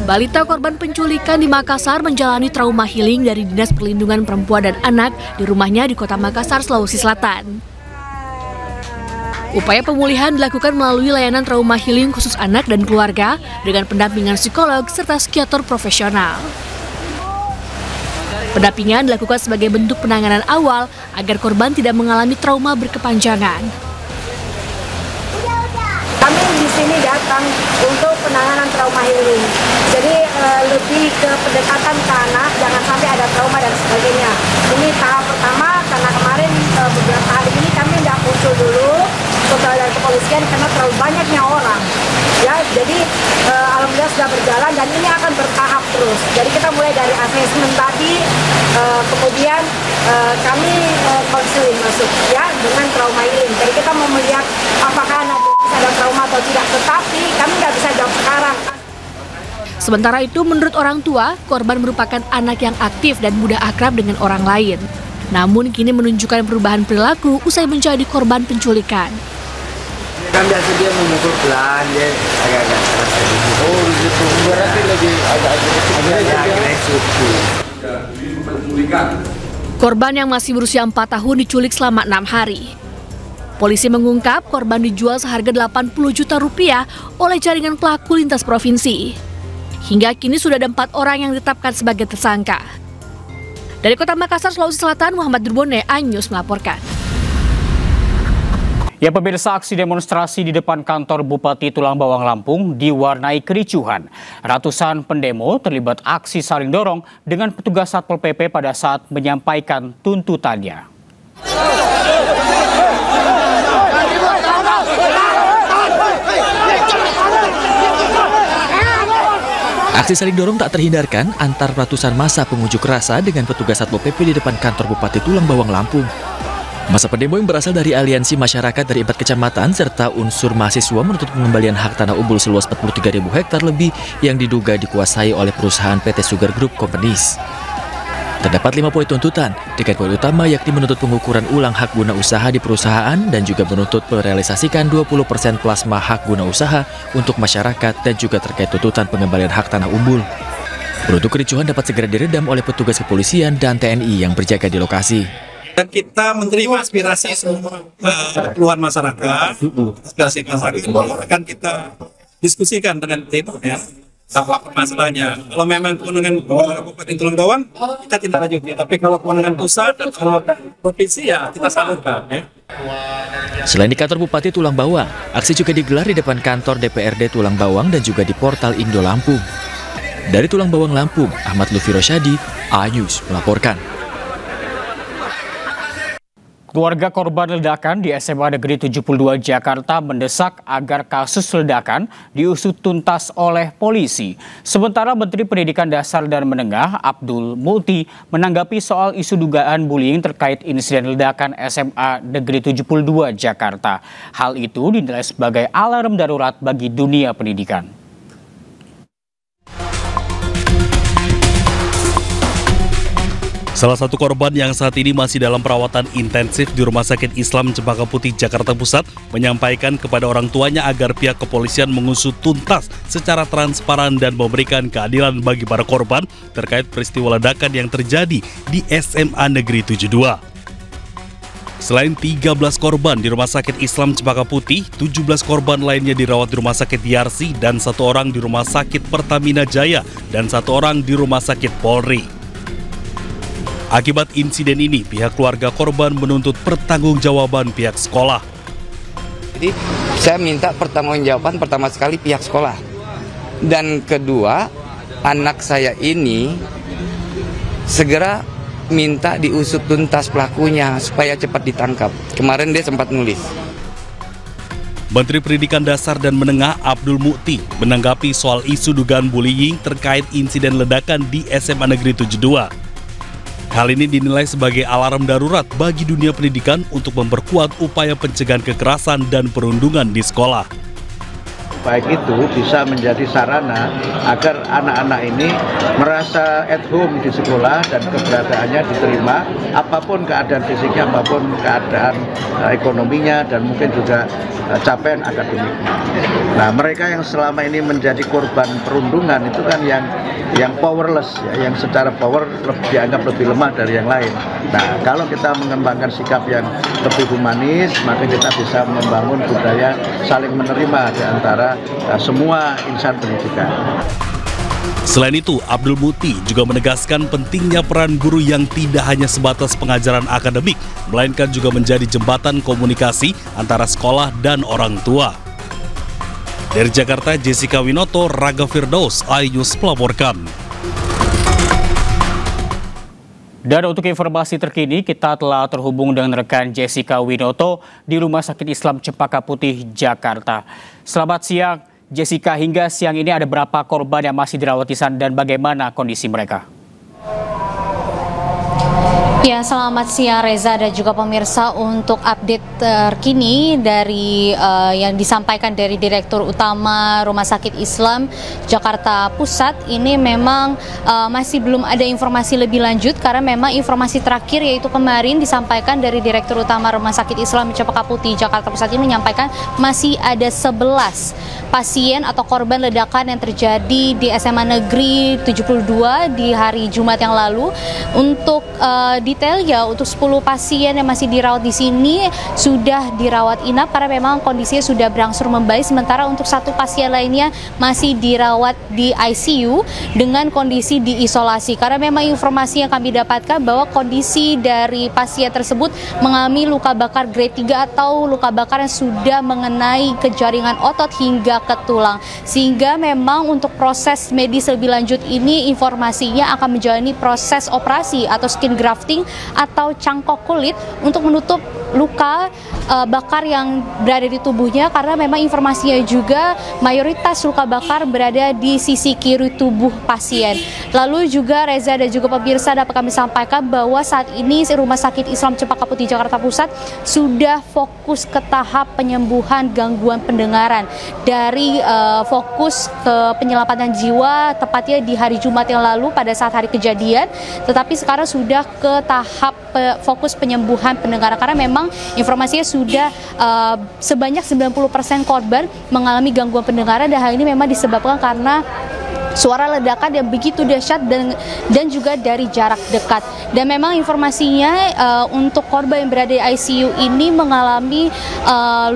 Balita korban penculikan di Makassar menjalani trauma healing dari Dinas Perlindungan Perempuan dan Anak di rumahnya di Kota Makassar, Sulawesi Selatan. Upaya pemulihan dilakukan melalui layanan trauma healing khusus anak dan keluarga dengan pendampingan psikolog serta psikiater profesional. Pendampingan dilakukan sebagai bentuk penanganan awal agar korban tidak mengalami trauma berkepanjangan. Kami di sini datang untuk penanganan trauma healing. Jadi lebih ke pendekatan ke anak, jangan sampai ada trauma dan sebagainya. Ini tahap pertama karena kemarin beberapa hari ini kami tidak muncul dulu dari kepolisian karena terlalu banyaknya orang. Ya, jadi alhamdulillah sudah berjalan dan ini akan bertahap terus. Jadi kita mulai dari asesmen tadi, kemudian kami konseling masuk ya dengan trauma healing. Jadi kita mau melihat apakah anak ada trauma atau tidak, tetapi kami nggak bisa jawab sekarang. Sementara itu, menurut orang tua, korban merupakan anak yang aktif dan mudah akrab dengan orang lain. Namun kini menunjukkan perubahan perilaku usai menjadi korban penculikan. Kan biasa dia memukul pelan, dia agak-agak keras gitu. Oh gitu, berarti lagi agak agresif. Korban yang masih berusia 4 tahun diculik selama 6 hari. Polisi mengungkap korban dijual seharga 80 juta rupiah oleh jaringan pelaku lintas provinsi. Hingga kini sudah ada 4 orang yang ditetapkan sebagai tersangka. Dari Kota Makassar, Sulawesi Selatan, Muhammad Durbone, iNews melaporkan. Ya, pemirsa, aksi demonstrasi di depan kantor Bupati Tulang Bawang Lampung diwarnai kericuhan. Ratusan pendemo terlibat aksi saling dorong dengan petugas Satpol PP pada saat menyampaikan tuntutannya. Aksi saling dorong tak terhindarkan antar ratusan massa pengunjuk rasa dengan petugas Satpol PP di depan kantor Bupati Tulang Bawang Lampung. Massa pendemo yang berasal dari aliansi masyarakat dari 4 kecamatan serta unsur mahasiswa menuntut pengembalian hak tanah umbul seluas 43.000 hektar lebih yang diduga dikuasai oleh perusahaan PT Sugar Group Companies. Terdapat 5 poin tuntutan, dengan poin utama yakni menuntut pengukuran ulang hak guna usaha di perusahaan dan juga menuntut merealisasikan 20% plasma hak guna usaha untuk masyarakat dan juga terkait tuntutan pengembalian hak tanah umbul. Beruntung kericuhan dapat segera diredam oleh petugas kepolisian dan TNI yang berjaga di lokasi. Dan kita menerima aspirasi semua keluhan masyarakat, aspirasi masyarakat akan kita diskusikan dengan tim ya. Apa masalahnya? Kalau memang kewenangan Kabupaten Tulang Bawang, kita tindak lanjuti. Tapi kalau kewenangan pusat dan provinsi ya kita salurkan. Ya. Selain di kantor Bupati Tulang Bawang, aksi juga digelar di depan kantor DPRD Tulang Bawang dan juga di portal Indo Lampung. Dari Tulang Bawang Lampung, Ahmad Lufi Rosyadi, iNews melaporkan. Keluarga korban ledakan di SMA Negeri 72 Jakarta mendesak agar kasus ledakan diusut tuntas oleh polisi. Sementara Menteri Pendidikan Dasar dan Menengah Abdul Multi menanggapi soal isu dugaan bullying terkait insiden ledakan SMA Negeri 72 Jakarta. Hal itu dinilai sebagai alarm darurat bagi dunia pendidikan. Salah satu korban yang saat ini masih dalam perawatan intensif di Rumah Sakit Islam Cempaka Putih, Jakarta Pusat, menyampaikan kepada orang tuanya agar pihak kepolisian mengusut tuntas secara transparan dan memberikan keadilan bagi para korban terkait peristiwa ledakan yang terjadi di SMA Negeri 72. Selain 13 korban di Rumah Sakit Islam Cempaka Putih, 17 korban lainnya dirawat di Rumah Sakit Yarsi dan 1 orang di Rumah Sakit Pertamina Jaya dan 1 orang di Rumah Sakit Polri. Akibat insiden ini, pihak keluarga korban menuntut pertanggungjawaban pihak sekolah. Jadi saya minta pertanggungjawaban pertama sekali pihak sekolah. Dan kedua, anak saya ini segera minta diusut tuntas pelakunya supaya cepat ditangkap. Kemarin dia sempat nulis. Menteri Pendidikan Dasar dan Menengah Abdul Mukti menanggapi soal isu dugaan bullying terkait insiden ledakan di SMA Negeri 72. Hal ini dinilai sebagai alarm darurat bagi dunia pendidikan untuk memperkuat upaya pencegahan kekerasan dan perundungan di sekolah. baik itu bisa menjadi sarana agar anak-anak ini merasa at home di sekolah dan keberadaannya diterima, apapun keadaan fisiknya, apapun keadaan ekonominya, dan mungkin juga capaian akademiknya. Nah, mereka yang selama ini menjadi korban perundungan itu kan yang powerless, ya, yang secara power dianggap lebih lemah dari yang lain. Nah, kalau kita mengembangkan sikap yang lebih humanis, maka kita bisa membangun budaya saling menerima di antara semua insan pendidikan. Selain itu, Abdul Muti juga menegaskan pentingnya peran guru yang tidak hanya sebatas pengajaran akademik, melainkan juga menjadi jembatan komunikasi antara sekolah dan orang tua. Dari Jakarta, Jessica Winoto, Raga Firdaus, iNews melaporkan. Dan untuk informasi terkini, kita telah terhubung dengan rekan Jessica Winoto di Rumah Sakit Islam Cempaka Putih, Jakarta. Selamat siang, Jessica. Hingga siang ini ada berapa korban yang masih dirawat di sana dan bagaimana kondisi mereka? Ya, selamat siang Reza dan juga pemirsa. Untuk update terkini dari yang disampaikan dari Direktur Utama Rumah Sakit Islam Jakarta Pusat, ini memang masih belum ada informasi lebih lanjut karena memang informasi terakhir yaitu kemarin disampaikan dari Direktur Utama Rumah Sakit Islam Cempaka Putih Jakarta Pusat ini menyampaikan masih ada 11 pasien atau korban ledakan yang terjadi di SMA Negeri 72 di hari Jumat yang lalu. Untuk detailnya, untuk 10 pasien yang masih dirawat di sini sudah dirawat inap karena memang kondisinya sudah berangsur membaik, sementara untuk 1 pasien lainnya masih dirawat di ICU dengan kondisi diisolasi. Karena memang informasi yang kami dapatkan bahwa kondisi dari pasien tersebut mengalami luka bakar grade 3 atau luka bakar yang sudah mengenai ke jaringan otot hingga ke tulang, sehingga memang untuk proses medis lebih lanjut ini informasinya akan menjalani proses operasi atau skin grafting atau cangkok kulit untuk menutup luka bakar yang berada di tubuhnya, karena memang informasinya juga mayoritas luka bakar berada di sisi kiri tubuh pasien. Lalu juga Reza dan juga pemirsa, dapat kami sampaikan bahwa saat ini Rumah Sakit Islam Cempaka Putih Jakarta Pusat sudah fokus ke tahap penyembuhan gangguan pendengaran dari fokus ke penyelamatan jiwa tepatnya di hari Jumat yang lalu pada saat hari kejadian, tetapi sekarang sudah ke tahap fokus penyembuhan pendengaran karena memang informasinya sudah sebanyak 90% korban mengalami gangguan pendengaran, dan hal ini memang disebabkan karena suara ledakan yang begitu dahsyat dan juga dari jarak dekat. Dan memang informasinya untuk korban yang berada di ICU ini mengalami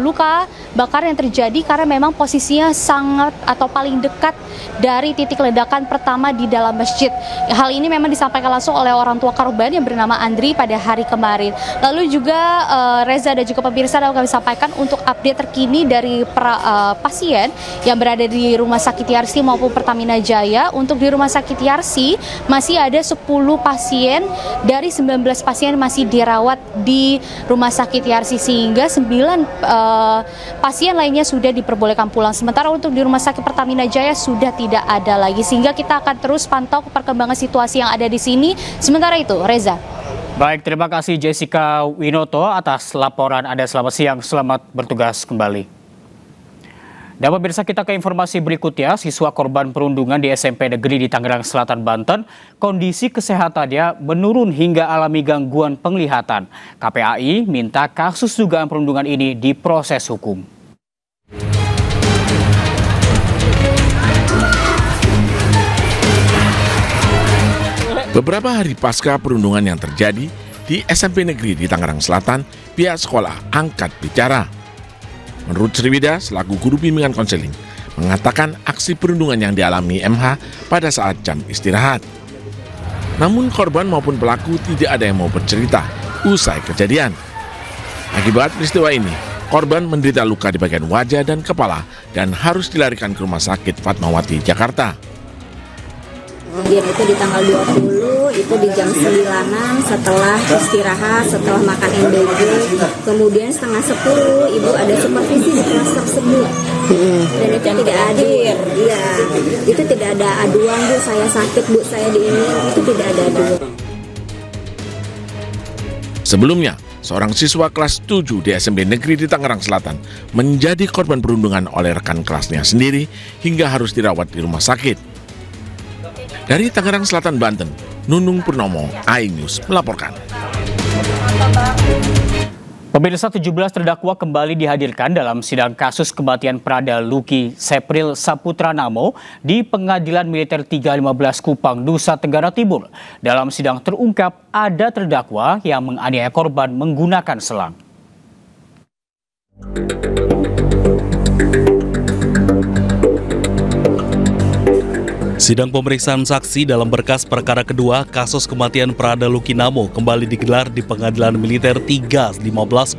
luka bakar yang terjadi karena memang posisinya sangat atau paling dekat dari titik ledakan pertama di dalam masjid. Hal ini memang disampaikan langsung oleh orang tua korban yang bernama Andri pada hari kemarin. Lalu juga Reza dan juga pemirsa, dapat kami sampaikan untuk update terkini dari pasien yang berada di Rumah Sakit Yarsi maupun Pertamina Jaya. Untuk di Rumah Sakit Yarsi masih ada 10 pasien dari 19 pasien masih dirawat di Rumah Sakit Yarsi, sehingga 9 pasien lainnya sudah diperbolehkan pulang. Sementara untuk di Rumah Sakit Pertamina Jaya sudah tidak ada lagi, sehingga kita akan terus pantau perkembangan situasi yang ada di sini. Sementara itu, Reza. Baik, terima kasih Jessica Winoto atas laporan Anda. Selamat siang, selamat bertugas kembali. Dan pemirsa, kita ke informasi berikutnya. Siswa korban perundungan di SMP Negeri di Tangerang Selatan, Banten, kondisi kesehatannya menurun hingga alami gangguan penglihatan. KPAI minta kasus dugaan perundungan ini diproses hukum. Beberapa hari pasca perundungan yang terjadi di SMP Negeri di Tangerang Selatan, pihak sekolah angkat bicara. Menurut Sriwida, selaku guru bimbingan konseling, mengatakan aksi perundungan yang dialami MH pada saat jam istirahat. Namun korban maupun pelaku tidak ada yang mau bercerita usai kejadian. Akibat peristiwa ini, korban menderita luka di bagian wajah dan kepala dan harus dilarikan ke Rumah Sakit Fatmawati, Jakarta. Dia itu di tanggal 20, itu di jam 9-an setelah istirahat, setelah makan MBG. Kemudian setengah 10, ibu ada supervisi di kelas tersebut. Dan itu tidak hadir. Iya, itu tidak ada aduan, Bu, saya sakit, Bu, saya di ini, itu tidak ada aduan. Sebelumnya, seorang siswa kelas 7 di SMP Negeri di Tangerang Selatan, menjadi korban perundungan oleh rekan kelasnya sendiri hingga harus dirawat di rumah sakit. Dari Tangerang Selatan, Banten, Nunung Purnomo, iNews melaporkan. Pemirsa, 17 terdakwa kembali dihadirkan dalam sidang kasus kematian Prada Luki Sepril Saputra Namo di Pengadilan Militer 315 Kupang, Nusa Tenggara Timur. Dalam sidang terungkap ada terdakwa yang menganiaya korban menggunakan selang. Sidang pemeriksaan saksi dalam berkas perkara kedua kasus kematian Prada Luki Namo kembali digelar di Pengadilan Militer 315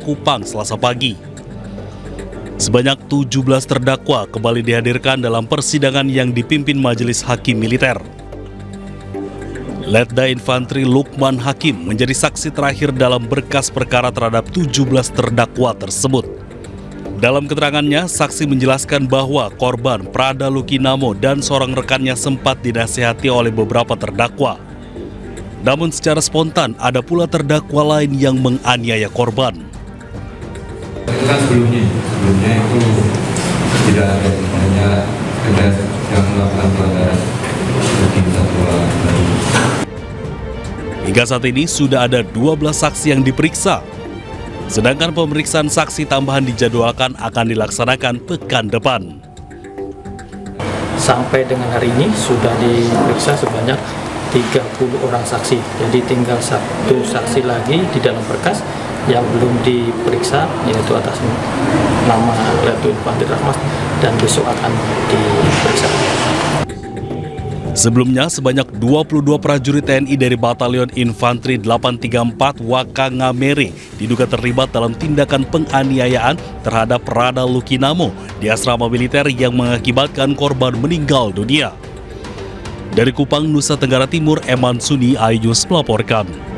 Kupang Selasa pagi. Sebanyak 17 terdakwa kembali dihadirkan dalam persidangan yang dipimpin Majelis Hakim Militer. Letda Infantri Lukman Hakim menjadi saksi terakhir dalam berkas perkara terhadap 17 terdakwa tersebut. Dalam keterangannya, saksi menjelaskan bahwa korban Prada Luki Namo dan seorang rekannya sempat dinasihati oleh beberapa terdakwa. Namun secara spontan ada pula terdakwa lain yang menganiaya korban. Itu kan sebelumnya itu tidak ada sebenarnya ada yang melakukan pelanggaran mungkin satwa. Hingga saat ini sudah ada 12 saksi yang diperiksa. Sedangkan pemeriksaan saksi tambahan dijadwalkan akan dilaksanakan pekan depan. Sampai dengan hari ini sudah diperiksa sebanyak 30 orang saksi. Jadi tinggal satu saksi lagi di dalam berkas yang belum diperiksa, yaitu atas nama Letda Infantri Rahmat, dan besok akan diperiksa. Sebelumnya, sebanyak 22 prajurit TNI dari Batalion Infantri 834 Wakangamere diduga terlibat dalam tindakan penganiayaan terhadap Prada Luki Namo di asrama militer yang mengakibatkan korban meninggal dunia. Dari Kupang, Nusa Tenggara Timur, Eman Suni, iNews melaporkan.